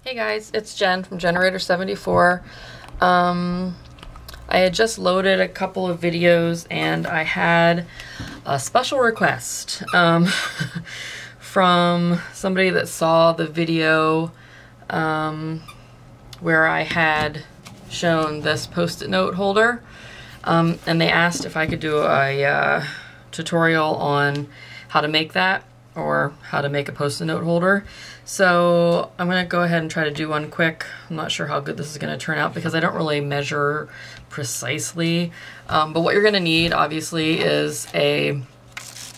Hey guys, it's Jen from Generator 74. I had just loaded a couple of videos and I had a special request from somebody that saw the video where I had shown this post-it note holder, and they asked if I could do a tutorial on how to make that, or how to make a post-it note holder. So I'm going to go ahead and try to do one quick. I'm not sure how good this is going to turn out because I don't really measure precisely. But what you're going to need, obviously, is a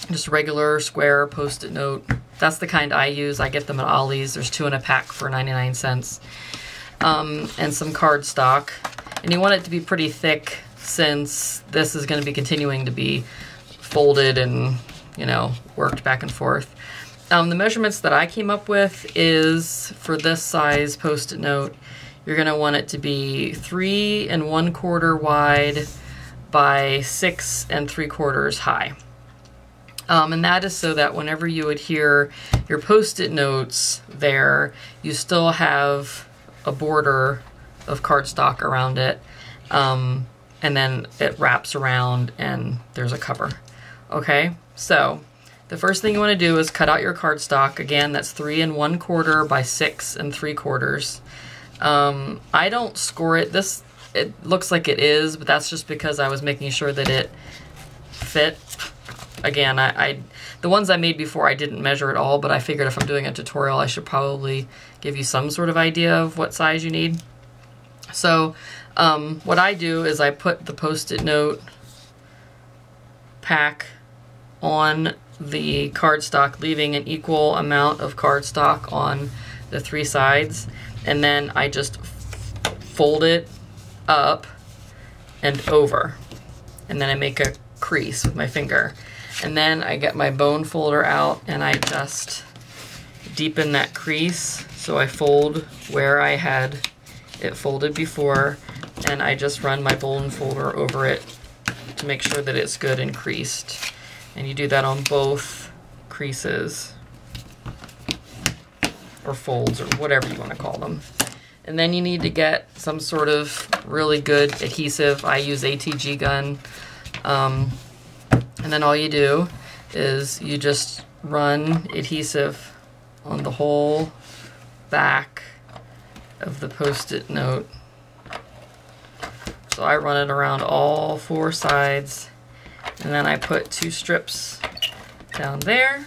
just regular square post-it note. That's the kind I use. I get them at Ollie's. There's 2 in a pack for 99 cents. And some cardstock. And you want it to be pretty thick since this is going to be continuing to be folded and, you know, worked back and forth. The measurements that I came up with is, for this size post-it note, you're going to want it to be 3 1/4 wide by 6 3/4 high. And that is so that whenever you adhere your post-it notes there, you still have a border of cardstock around it, and then it wraps around and there's a cover. Okay, so the first thing you want to do is cut out your cardstock. Again, that's 3 1/4 by 6 3/4. I don't score it. It looks like it is, but that's just because I was making sure that it fit. Again, the ones I made before I didn't measure at all, but I figured if I'm doing a tutorial, I should probably give you some sort of idea of what size you need. So what I do is I put the post-it note pack on the cardstock, leaving an equal amount of cardstock on the 3 sides, and then I just fold it up and over, and then I make a crease with my finger, and then I get my bone folder out and I just deepen that crease, so I fold where I had it folded before, and I just run my bone folder over it to make sure that it's good and creased. And you do that on both creases, or folds, or whatever you want to call them. And then you need to get some sort of really good adhesive. I use ATG gun. And then all you do is you just run adhesive on the whole back of the post-it note. So I run it around all 4 sides. And then I put 2 strips down there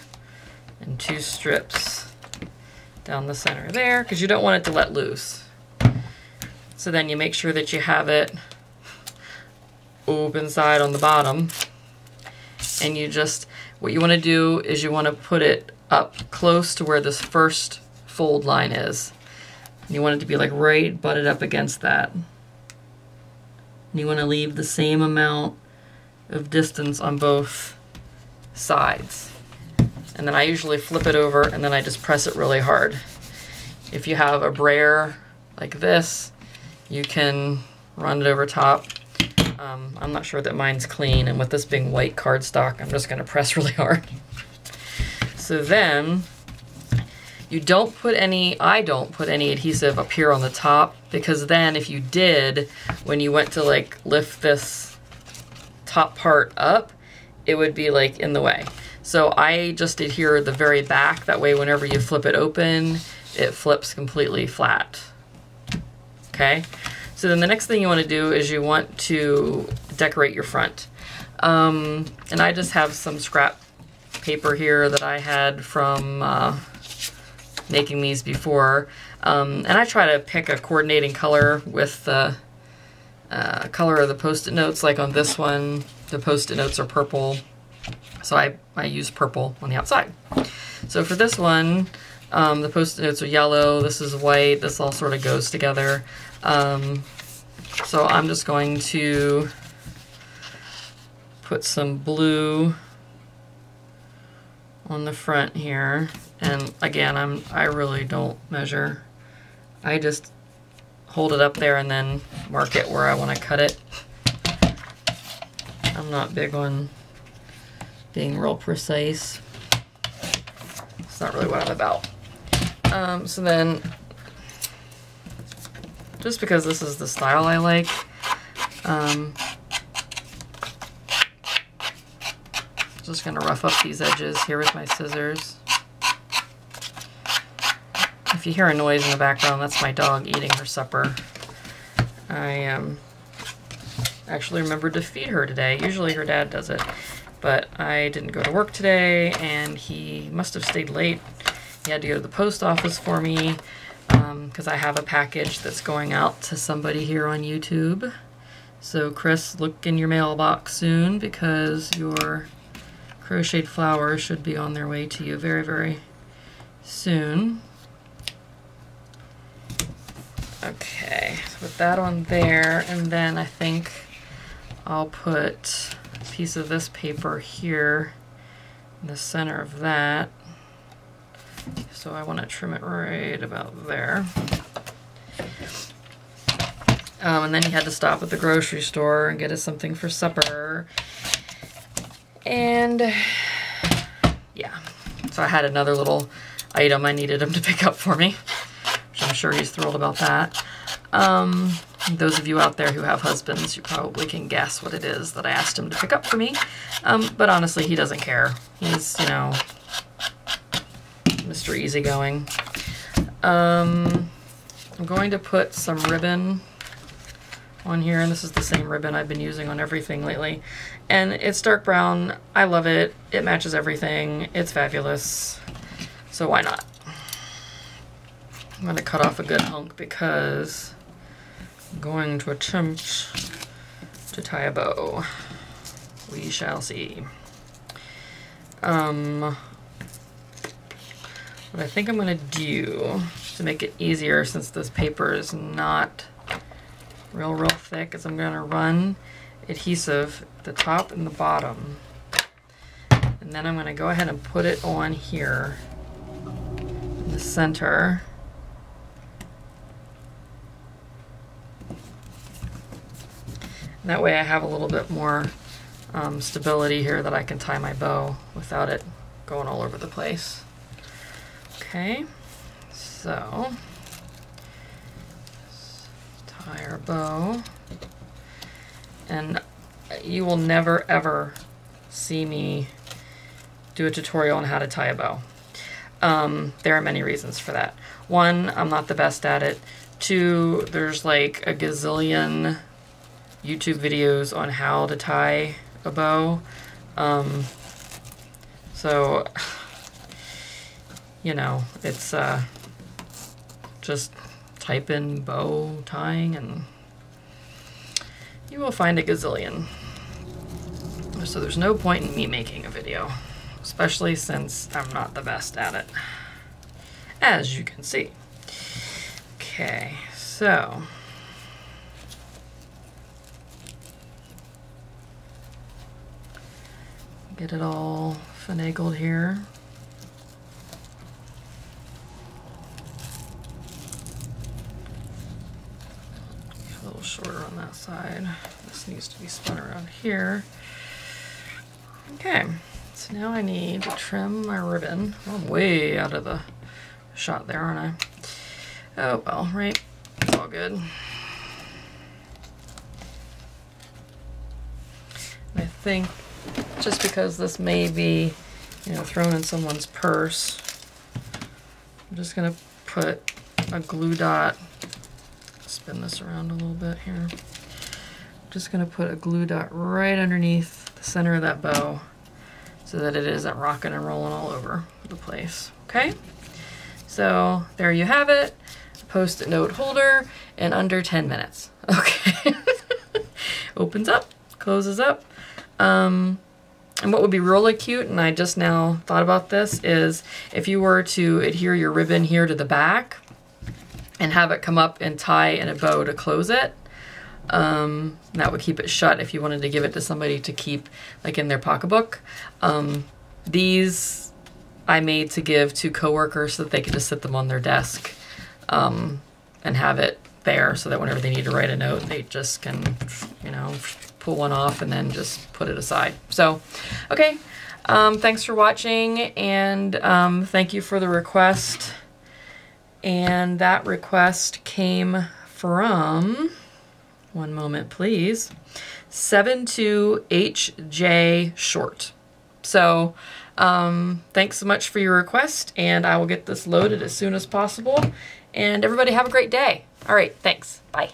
and 2 strips down the center there, because you don't want it to let loose. So then you make sure that you have it open side on the bottom, and you just, what you want to do is you want to put it up close to where this first fold line is. And you want it to be like right butted up against that. And you want to leave the same amount of distance on both sides. And then I usually flip it over and then I just press it really hard. If you have a brayer like this, you can run it over top. I'm not sure that mine's clean, and with this being white cardstock, I'm just going to press really hard. So then you don't put any, I don't put any adhesive up here on the top, because then if you did, when you went to like lift this top part up, it would be like in the way. So I just adhere the very back, that way whenever you flip it open, it flips completely flat. Okay, so then the next thing you want to do is you want to decorate your front. And I just have some scrap paper here that I had from making these before. And I try to pick a coordinating color with the color of the post-it notes. Like on this one, the post-it notes are purple, so I use purple on the outside. So for this one, the post-it notes are yellow, this is white, this all sort of goes together. So I'm just going to put some blue on the front here, and again, I really don't measure. I just hold it up there and then mark it where I want to cut it. I'm not big on being real precise. It's not really what I'm about. So then just because this is the style I like. Just gonna rough up these edges here with my scissors. If you hear a noise in the background, that's my dog eating her supper. I actually remembered to feed her today. Usually her dad does it, but I didn't go to work today, and he must have stayed late. He had to go to the post office for me because I have a package that's going out to somebody here on YouTube. So Chris, look in your mailbox soon because your crocheted flowers should be on their way to you very, very soon. Okay, so put that on there, and then I think I'll put a piece of this paper here in the center of that. So I want to trim it right about there. And then he had to stop at the grocery store and get us something for supper. And yeah, so I had another little item I needed him to pick up for me, which I'm sure he's thrilled about that. Those of you out there who have husbands, you probably can guess what it is that I asked him to pick up for me. But honestly, he doesn't care. He's, you know, Mr. Easygoing. I'm going to put some ribbon on here, and this is the same ribbon I've been using on everything lately. And it's dark brown. I love it. It matches everything. It's fabulous. So why not? I'm going to cut off a good hunk because I'm going to attempt to tie a bow. We shall see. What I think I'm going to do to make it easier, since this paper is not real thick, is I'm going to run adhesive at the top and the bottom. And then I'm going to go ahead and put it on here in the center. And that way I have a little bit more stability here that I can tie my bow without it going all over the place. Okay, so tie our bow, and you will never ever see me do a tutorial on how to tie a bow. There are many reasons for that. One, I'm not the best at it. Two, there's like a gazillion YouTube videos on how to tie a bow. So, you know, it's just type in bow tying and you will find a gazillion. So there's no point in me making a video, especially since I'm not the best at it, as you can see. Okay, so get it all finagled here. A little shorter on that side. This needs to be spun around here. Okay, so now I need to trim my ribbon. Oh, I'm way out of the shot there, aren't I? Oh well, right? It's all good. And I think just because this may be, you know, thrown in someone's purse, I'm just gonna put a glue dot, spin this around a little bit here. I'm just gonna put a glue dot right underneath the center of that bow so that it isn't rocking and rolling all over the place, okay? So there you have it, Post-it note holder in under 10 minutes, okay? Opens up, closes up. And what would be really cute, and I just now thought about this, is if you were to adhere your ribbon here to the back and have it come up and tie in a bow to close it. That would keep it shut if you wanted to give it to somebody to keep like in their pocketbook. These I made to give to coworkers so that they could just sit them on their desk and have it there so that whenever they need to write a note, they just can, you know, pull one off and then just put it aside. So, okay, thanks for watching, and thank you for the request. And that request came from, one moment please, 72HJ Short. So thanks so much for your request, and I will get this loaded as soon as possible. And everybody have a great day. All right, thanks. Bye.